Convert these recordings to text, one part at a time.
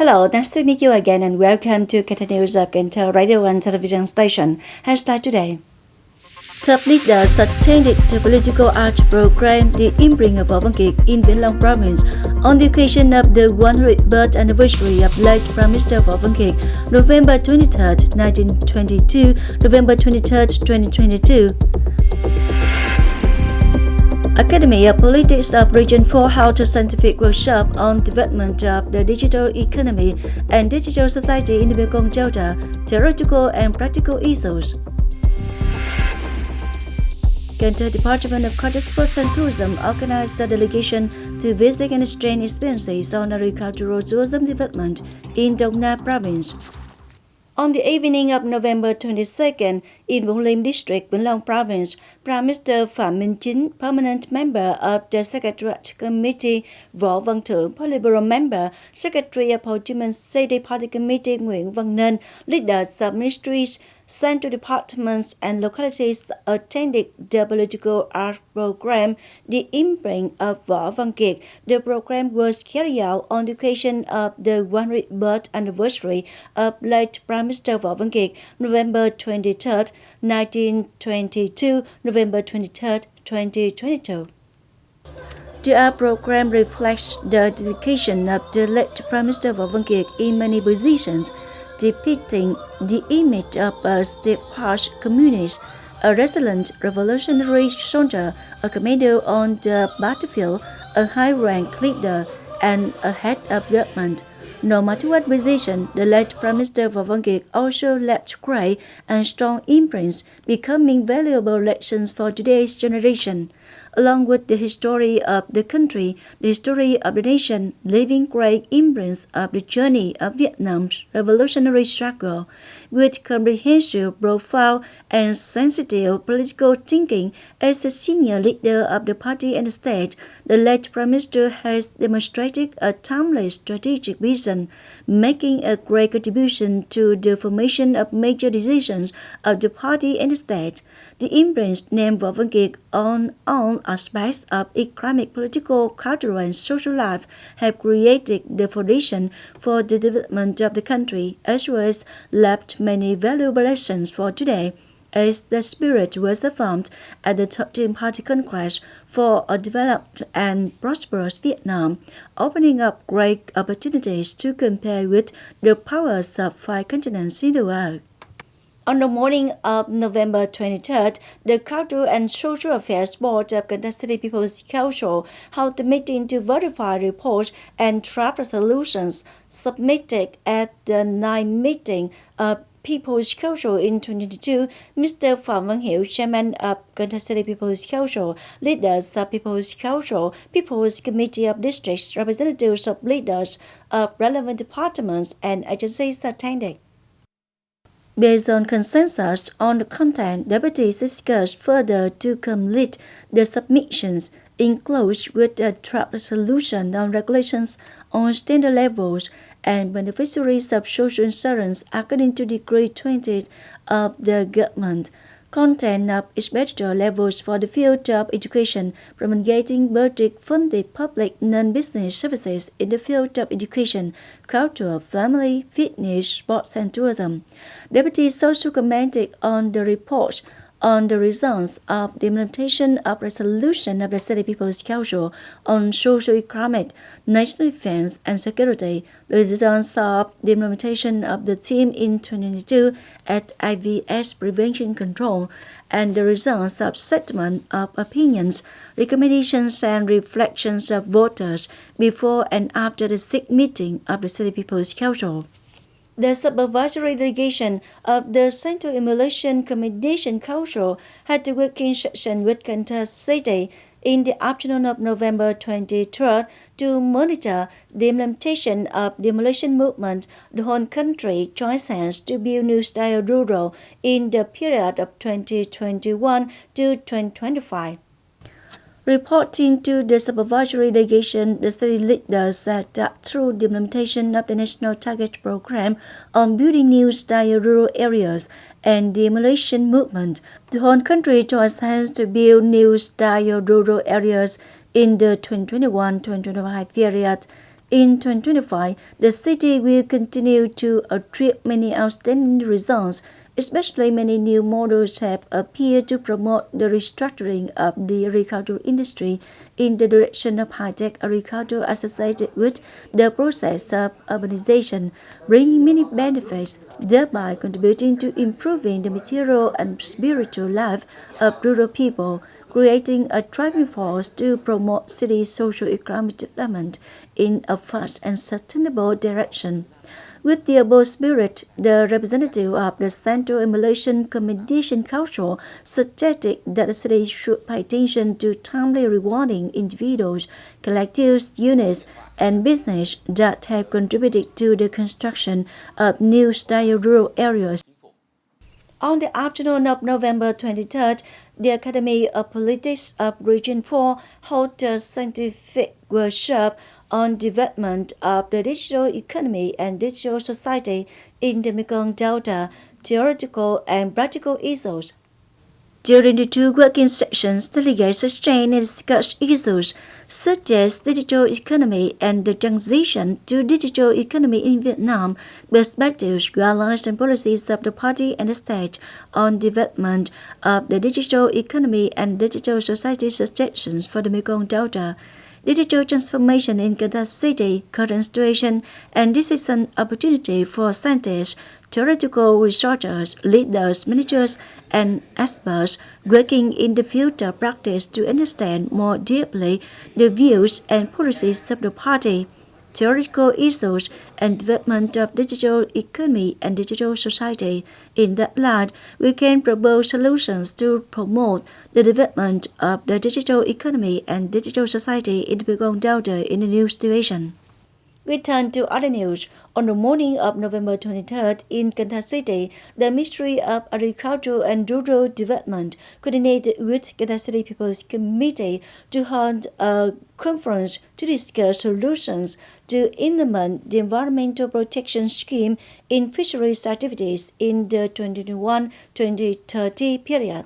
Hello, nice to meet you again and welcome to Kênh News of Cần Thơ Radio and Television Station. Hashtag today. Top leaders attended the political art program, the imprint of Võ Văn Kiệt in Vĩnh Long province on the occasion of the 100th birth anniversary of late Prime Minister Võ Văn Kiệt, November 23rd, 1922, November 23rd, 2022. Academy of Politics of Region 4 held a scientific workshop on development of the digital economy and digital society in the Mekong Delta, theoretical and practical issues. Cần Thơ Department of Culture, Sports and Tourism organized a delegation to visit and exchange experiences on agricultural tourism development in Đồng Nai province. On the evening of November 22nd, in Vĩnh Long District, Vĩnh Long Province, Prime Minister Phạm Chính, permanent member of the Secretariat Committee, Võ Văn Thưởng, Politburo member, Secretary of Hồ Chí Minh City Party Committee, Nguyễn Văn Nên, leaders of ministries, central departments and localities attended the political art program, the imprint of Võ Văn Kiệt. The program was carried out on the occasion of the 100th birth anniversary of late Prime Minister Võ Văn Kiệt, November 23rd, 1922, November 23rd, 2022. The art program reflects the dedication of the late Prime Minister Võ Văn Kiệt in many positions, depicting the image of a steadfast communist, a resilient revolutionary soldier, a commander on the battlefield, a high-ranked leader, and a head of government. No matter what position, the late Prime Minister Võ Văn Kiệt also left great and strong imprints, becoming valuable lessons for today's generation. Along with the history of the country, the history of the nation, leaving great imprints of the journey of Vietnam's revolutionary struggle. With comprehensive, profound, and sensitive political thinking as a senior leader of the party and the state, the late Prime Minister has demonstrated a timeless strategic vision, making a great contribution to the formation of major decisions of the party and the state. The imprints named Võ Văn Kiệt on all aspects of economic, political, cultural, and social life have created the foundation for the development of the country, as well as left many valuable lessons for today, as the spirit was affirmed at the 13th Party Congress for a developed and prosperous Vietnam, opening up great opportunities to compare with the powers of 5 continents in the world. On the morning of November 23rd, the Cultural and Social Affairs Board of Cần Thơ City People's Council held a meeting to verify reports and draft resolutions submitted at the 9th meeting of People's Council in 2022. Mr. Phạm Văn Hiểu, Chairman of Cần Thơ City People's Council, leaders of People's Council, People's Committee of Districts, representatives of leaders of relevant departments and agencies attended. Based on consensus on the content, deputies discussed further to complete the submissions, including with a draft resolution on regulations on standard levels and beneficiaries of social insurance according to Decree 20 of the government. Content of expenditure levels for the field of education, promulgating budget-funded public non-business services in the field of education, culture, family, fitness, sports, and tourism. Deputies also commented on the report on the results of the implementation of resolution of the City People's Council on socio-economic, national defense and security, the results of the implementation of the theme in 2022 at IVS Prevention Control, and the results of settlement of opinions, recommendations and reflections of voters before and after the 6th meeting of the City People's Council. The supervisory delegation of the Central Emulation Coordination Council had a working session with Cần Thơ City in the afternoon of November 23rd to monitor the implementation of the emulation movement. The whole country joins hands to build new style rural in the period of 2021 to 2025. Reporting to the supervisory delegation, the city leaders said that through the implementation of the National Target Program on building new style rural areas and the emulation movement, the whole country joins hands to build new style rural areas in the 2021-2025 period. In 2025, the city will continue to achieve many outstanding results, especially many new models have appeared to promote the restructuring of the agricultural industry in the direction of high-tech agriculture associated with the process of urbanization, bringing many benefits, thereby contributing to improving the material and spiritual life of rural people, creating a driving force to promote cities' socio-economic development in a fast and sustainable direction. With the above spirit, the representative of the Central Emulation Commendation Council suggested that the city should pay attention to timely rewarding individuals, collectives, units, and business that have contributed to the construction of new-style rural areas. On the afternoon of November 23rd, the Academy of Politics of Region 4 held a scientific workshop on development of the digital economy and digital society in the Mekong Delta, theoretical and practical issues. During the two working sessions, delegates exchanged and discussed issues such as digital economy and the transition to digital economy in Vietnam, perspectives, guidelines, and policies of the party and the state on development of the digital economy and digital society suggestions for the Mekong Delta, digital transformation in Cần Thơ City, current situation, and this is an opportunity for scientists, theoretical researchers, leaders, managers, and experts working in the field of practice to understand more deeply the views and policies of the party, theoretical issues, and development of digital economy and digital society. In that light, we can propose solutions to promote the development of the digital economy and digital society in the Mekong Delta in the new situation. We turn to other news. On the morning of November 23rd, in Cần Thơ City, the Ministry of Agriculture and Rural Development coordinated with Cần Thơ City People's Committee to hold a conference to discuss solutions to implement the environmental protection scheme in fisheries activities in the 2021-2030 period.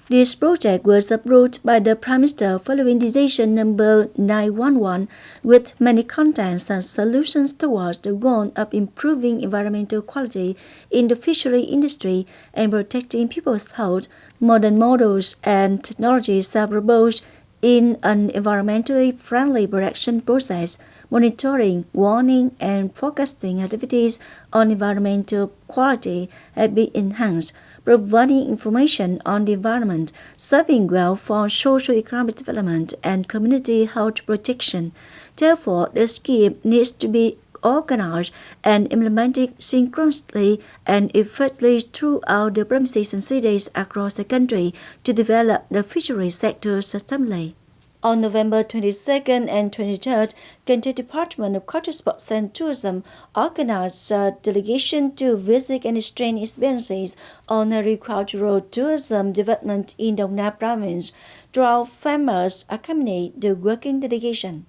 This project was approved by the Prime Minister following decision number 911 with many contents and solutions towards the goal of improving environmental quality in the fishery industry and protecting people's health. Modern models and technologies are proposed in an environmentally friendly production process. Monitoring, warning, and forecasting activities on environmental quality have been enhanced, providing information on the environment, serving well for socio-economic development and community health protection. Therefore, the scheme needs to be organized and implemented synchronously and effectively throughout the provinces and cities across the country to develop the fisheries sector sustainably. On November 22nd and 23rd, Cần Thơ Department of Culture, Sports and Tourism organized a delegation to visit and exchange experiences on agricultural tourism development in Đồng Nai province. 12 farmers accompanied the working delegation.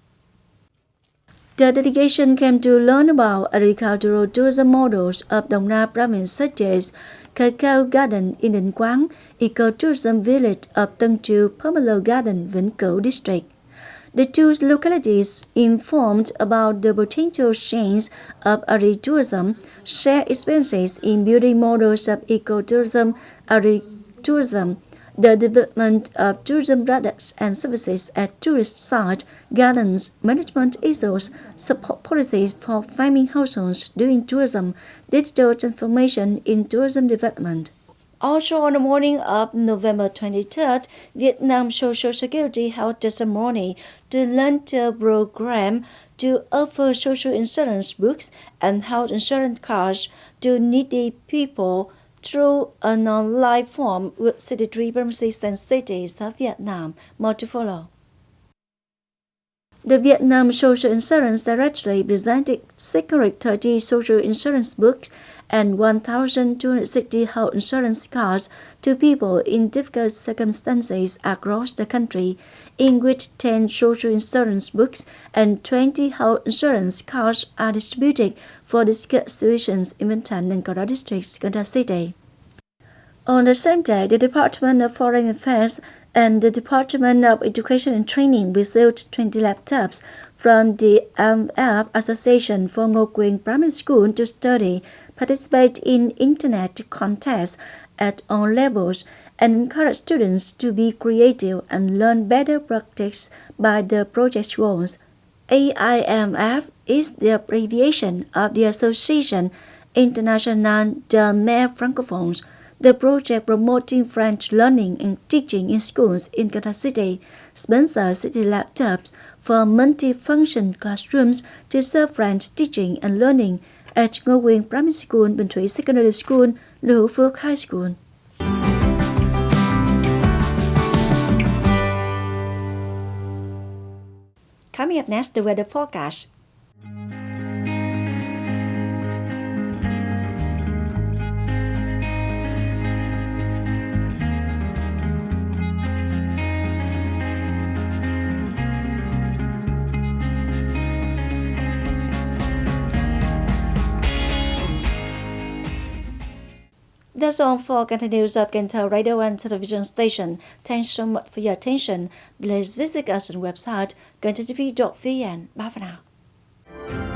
The delegation came to learn about agricultural tourism models of Đồng Nai province such as Cacao Garden in Định Quán, Ecotourism Village of Tân Triều, Pomelo Garden, Vĩnh Cửu District. The two localities informed about the potential change of agritourism, share experiences in building models of ecotourism, agritourism, the development of tourism products and services at tourist sites, gardens, management issues, support policies for farming households doing tourism, digital transformation in tourism development. Also on the morning of November 23rd, Vietnam Social Security held a ceremony to launch a program to offer social insurance books and health insurance cards to needy people through an online form with 63 provinces and cities of Vietnam. More to follow. The Vietnam Social Insurance Directory presented 630 social insurance books and 1,260 health insurance cards to people in difficult circumstances across the country, in which 10 social insurance books and 20 health insurance cards are distributed for difficult situations in Vĩnh Thành and Cần Thơ districts, Cần Thơ City. On the same day, the Department of Foreign Affairs and the Department of Education and Training received 20 laptops from the AMF Association for Ngô Quyền Primary School to study, participate in internet contests at all levels, and encourage students to be creative and learn better practice by the project goals. AIMF is the abbreviation of the Association Internationale des Mères Francophones, the project promoting French learning and teaching in schools in Cần Thơ City, sponsors city laptops for multi-function classrooms to serve French teaching and learning at Ngô Quyền Primary School, Bình Thủy Secondary School, Lưu Hữu Phước High School. Coming up next, the weather forecast. That's all for Cần News of Cần Thơ Radio and Television Station. Thanks so much for your attention. Please visit us on website kentv.vn. Bye for now.